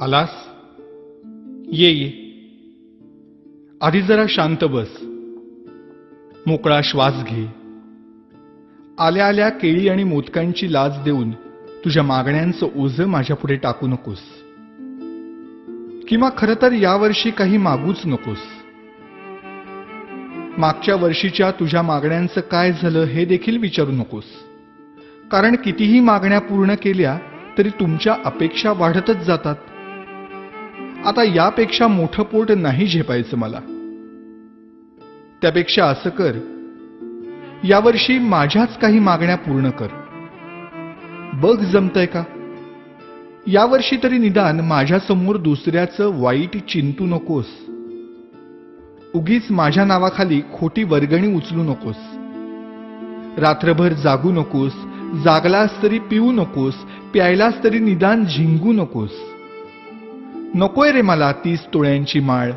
आलास? ये ये. आधी जरा शांत बस. मोकळा श्वास घे. आल्या आल्या केळी आणि मोदकांची लाच देऊन तुझ्या मागण्यांचं ओझं माझ्यापुढे टाकू नकोस. किंवा खरं तर यावर्षी काही मागूच नकोस. मागच्या वर्षीच्या तुझ्या मागण्यांचं काय झालं हे देखील विचारू नकोस. कारण कितीही मागण्या पूर्ण केल्या तरी तुमच्या अपेक्षा वाढतच जातात. आता यापेक्षा मोठं पोट नाही झेपायचं मला. त्यापेक्षा असं कर, यावर्षी माझ्याच काही मागण्या पूर्ण कर. बघ जमतंय का? यावर्षी तरी निदान माझ्यासमोर दुसऱ्याचं वाईट चिंतू नकोस. उगीच माझ्या नावाखाली खोटी वर्गणी उचलू नकोस. रात्रभर जागू नकोस. जागलास तरी पिऊ नकोस. प्यायलास तरी निदान झिंगू नकोस. नकोय रे मला 30 तोळ्यांची माळ.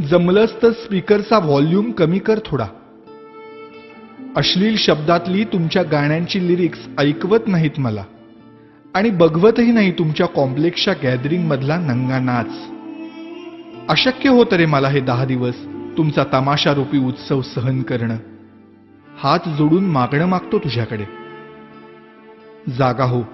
जमलंच तर स्पीकरचा व्हॉल्यूम कमी कर थोडा. अश्लील शब्दातली तुमच्या गाण्यांची लिरिक्स ऐकवत नाहीत मला. आणि बघवतही नाही तुमच्या कॉम्प्लेक्सच्या गॅदरिंग मधला नंगा नाच. अशक्य होतं रे मला हे 10 दिवस तुमचा तमाशारूपी उत्सव सहन करणं. हात जोडून मागणं मागतो तुझ्याकडे. जागा हो.